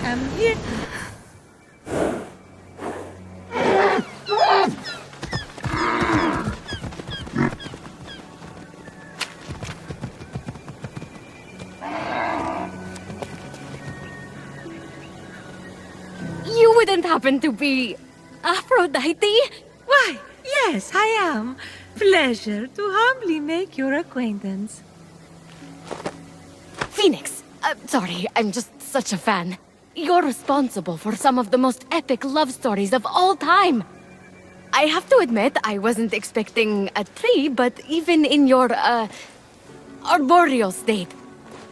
am here. You wouldn't happen to be Aphrodite? Why, yes, I am. Pleasure to humbly make your acquaintance. Phoenix. Sorry, I'm just such a fan. You're responsible for some of the most epic love stories of all time. I have to admit, I wasn't expecting a tree, but even in your, arboreal state,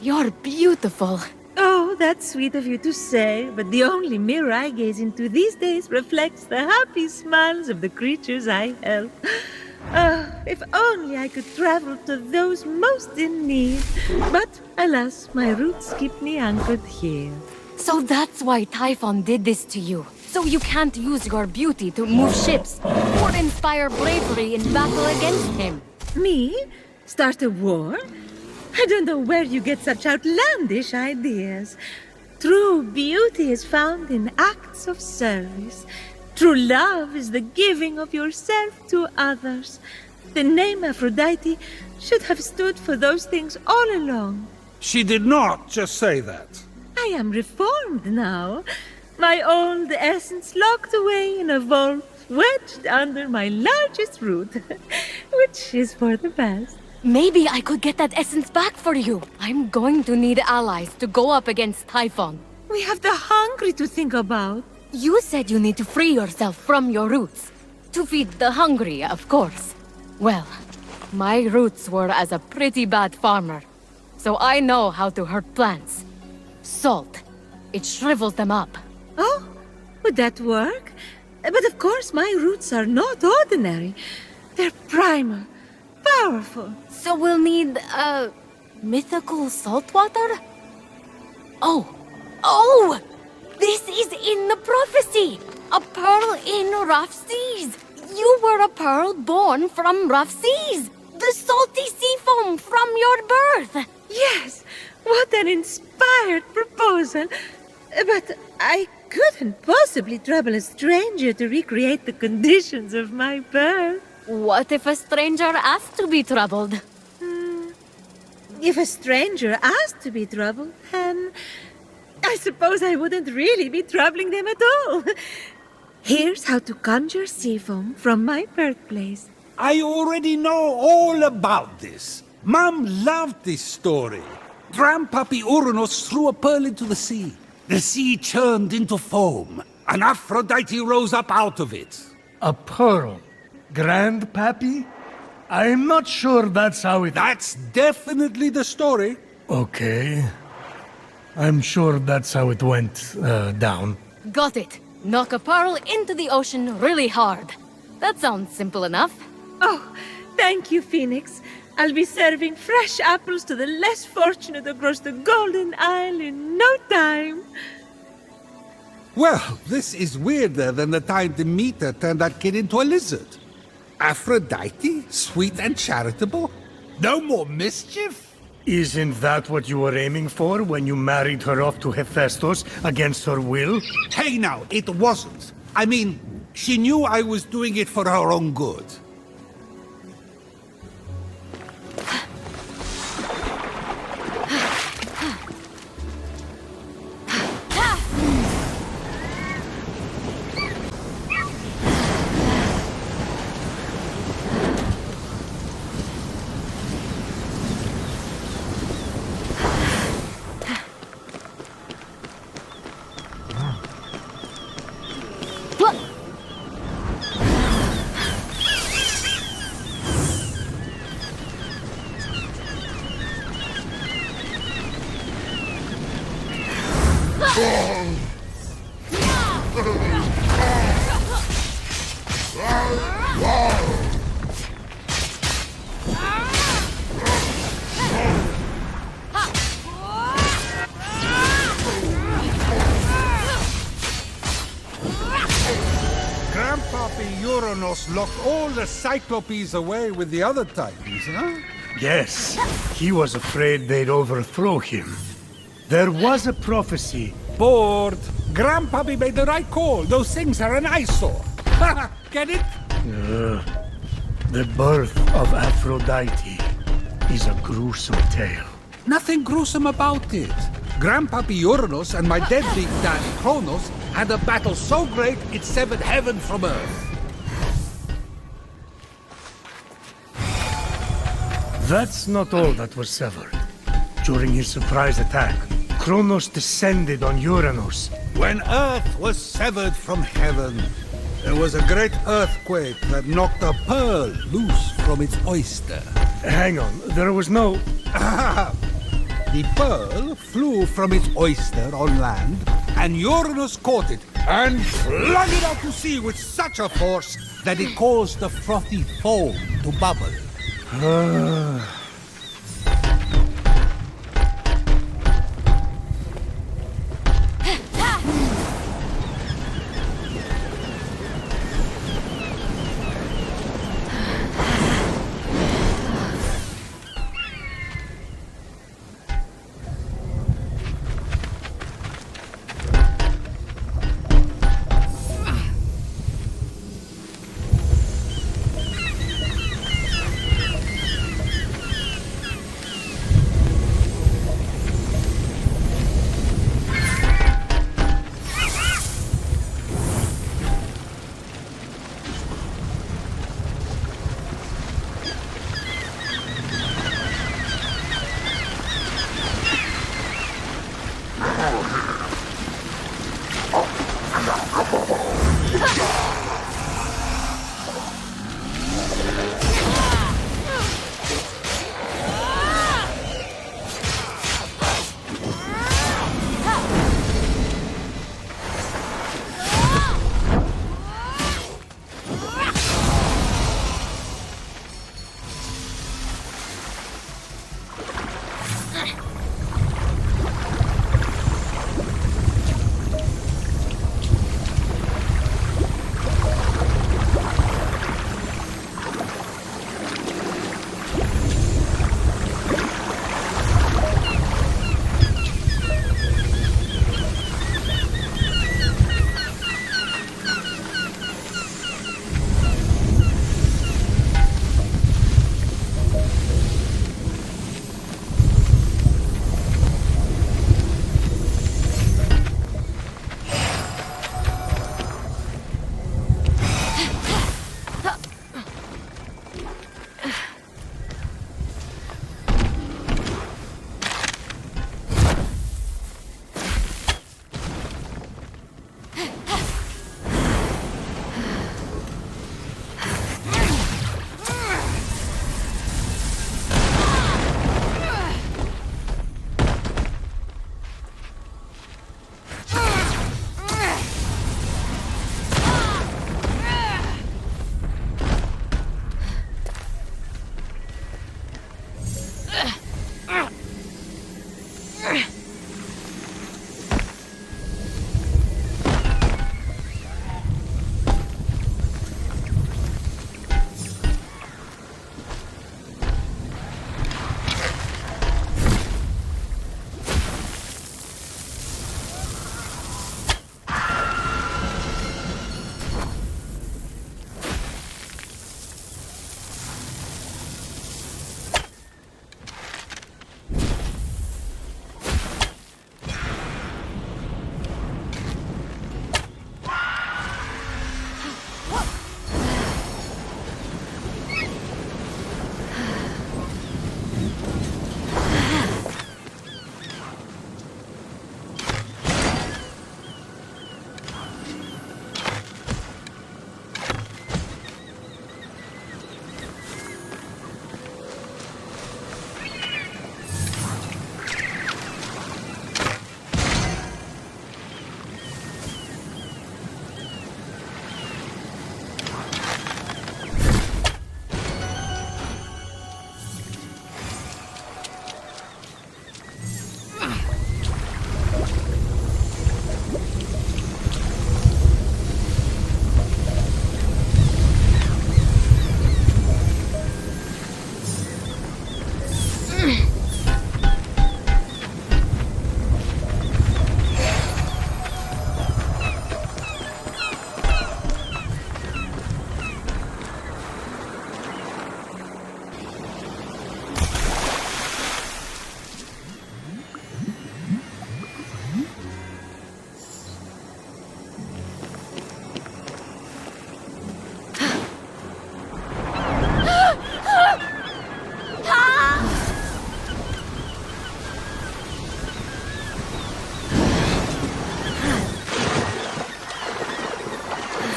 you're beautiful. Oh, that's sweet of you to say, but the only mirror I gaze into these days reflects the happy smiles of the creatures I help. If only I could travel to those most in need. But, alas, my roots keep me anchored here. So that's why Typhon did this to you. So you can't use your beauty to move ships or inspire bravery in battle against him. Me? Start a war? I don't know where you get such outlandish ideas. True beauty is found in acts of service. True love is the giving of yourself to others. The name Aphrodite should have stood for those things all along. She did not just say that. I am reformed now. My old essence locked away in a vault, wedged under my largest root, which is for the best. Maybe I could get that essence back for you. I'm going to need allies to go up against Typhon. We have the hungry to think about. You said you need to free yourself from your roots. To feed the hungry, of course. Well, my roots were as a pretty bad farmer. So I know how to hurt plants. Salt. It shrivels them up. Oh, would that work? But of course my roots are not ordinary. They're primal, powerful. So we'll need, mythical salt water? Oh! This is in the prophecy! A pearl in rough seas! You were a pearl born from rough seas! The salty sea foam from your birth! Yes, what an inspired proposal. But I couldn't possibly trouble a stranger to recreate the conditions of my birth. What if a stranger asked to be troubled? If a stranger asked to be troubled, then I suppose I wouldn't really be troubling them at all. Here's how to conjure sea foam from my birthplace. I already know all about this. Mom loved this story. Grandpappy Uranus threw a pearl into the sea. The sea churned into foam, and Aphrodite rose up out of it. A pearl? Grandpappy? I'm not sure that's how it... That's definitely the story. Okay. I'm sure that's how it went, down. Got it. Knock a pearl into the ocean really hard. That sounds simple enough. Oh, thank you, Phoenix. I'll be serving fresh apples to the less fortunate across the Golden Isle in no time. Well, this is weirder than the time Demeter turned that kid into a lizard. Aphrodite? Sweet and charitable? No more mischief? Isn't that what you were aiming for when you married her off to Hephaestus against her will? Hey now, it wasn't. I mean, she knew I was doing it for her own good. Grandpappy Uranus locked all the Cyclopes away with the other Titans, huh? Yes. He was afraid they'd overthrow him. There was a prophecy bored. Grandpappy made the right call. Those things are an eyesore. Get it? The birth of Aphrodite is a gruesome tale. Nothing gruesome about it. Grandpappy Uranus and my deadbeat dad Kronos had a battle so great it severed heaven from earth. That's not all that was severed. During his surprise attack, Kronos descended on Uranus. When earth was severed from heaven, there was a great earthquake that knocked a pearl loose from its oyster. Hang on, there was no... The pearl flew from its oyster on land, and Uranus caught it and flung it out to sea with such a force that it caused the frothy foam to bubble.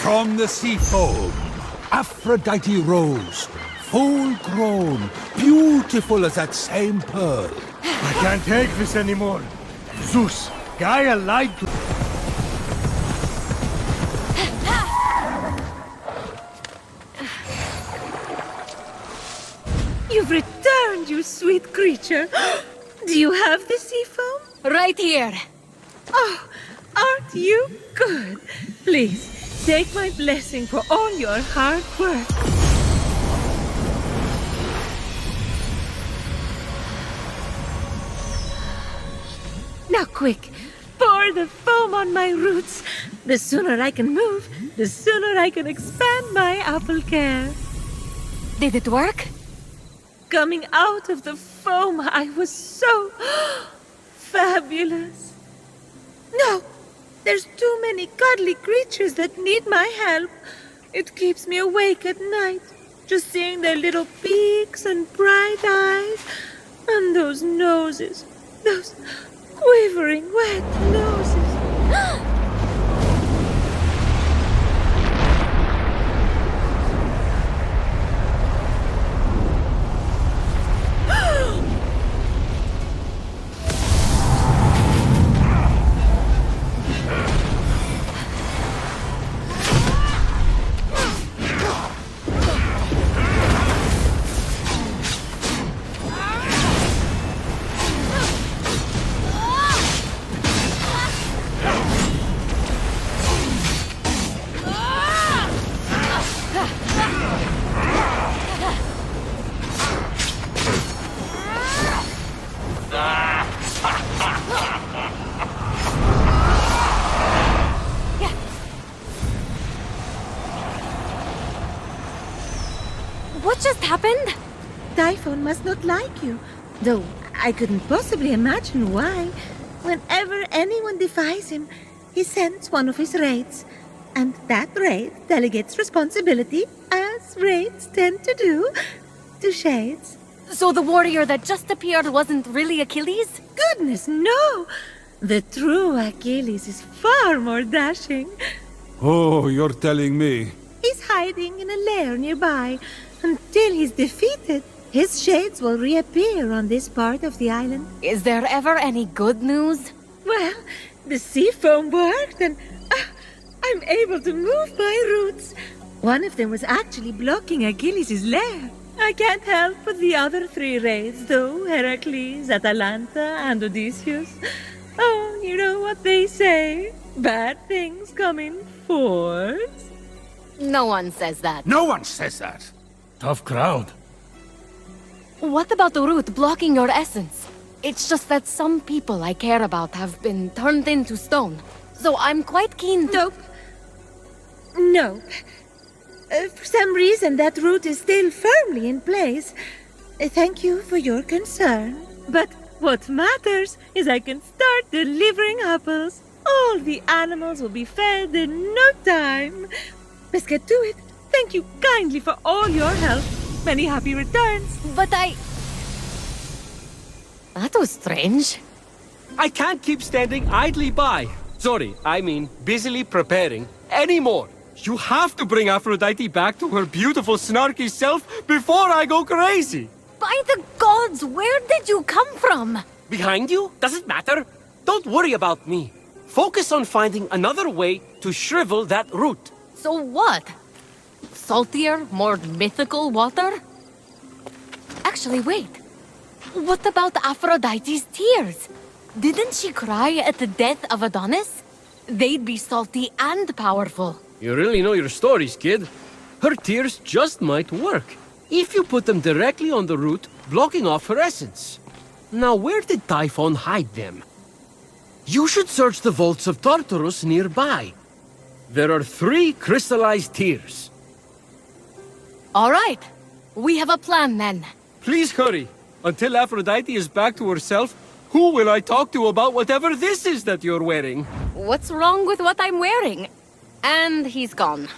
From the sea foam, Aphrodite rose, full grown, beautiful as that same pearl. I can't take this anymore. Zeus, Gaia lied to... You've returned, you sweet creature. Do you have the sea foam? Right here. Oh, aren't you good? Please, take my blessing for all your hard work. Now quick, pour the foam on my roots. The sooner I can move, the sooner I can expand my apple care. Did it work? Coming out of the foam, I was so fabulous. No, there's too many cuddly creatures that need my help. It keeps me awake at night, just seeing their little beaks and bright eyes, and those noses, those quivering wet noses. What just happened? Typhon must not like you, though I couldn't possibly imagine why. Whenever anyone defies him, he sends one of his raids, and that raid delegates responsibility, as raids tend to do, to shades. So the warrior that just appeared wasn't really Achilles? Goodness, no! The true Achilles is far more dashing. Oh, you're telling me. He's hiding in a lair nearby. Until he's defeated, his shades will reappear on this part of the island. Is there ever any good news? Well, the sea foam worked and I'm able to move my roots. One of them was actually blocking Achilles' lair. I can't help but the other three raids, though, Heracles, Atalanta, and Odysseus. Oh, you know what they say. Bad things come in fours. No one says that. No one says that. Tough crowd. What about the root blocking your essence? It's just that some people I care about have been turned into stone. So I'm quite keen to... Nope. For some reason, that root is still firmly in place. Thank you for your concern. But what matters is I can start delivering apples. All the animals will be fed in no time. Let's get to it. Thank you kindly for all your help. Many happy returns. But That was strange. I can't keep standing idly by. Sorry, I mean busily preparing anymore. You have to bring Aphrodite back to her beautiful, snarky self before I go crazy. By the gods, where did you come from? Behind you? Does it matter? Don't worry about me. Focus on finding another way to shrivel that root. So what? Saltier, more mythical water? Actually, wait. What about Aphrodite's tears? Didn't she cry at the death of Adonis? They'd be salty and powerful. You really know your stories, kid. Her tears just might work. If you put them directly on the root, blocking off her essence. Now, where did Typhon hide them? You should search the vaults of Tartarus nearby. There are 3 crystallized tears. All right. We have a plan then. Please hurry. Until Aphrodite is back to herself, who will I talk to about whatever this is that you're wearing? What's wrong with what I'm wearing? And he's gone.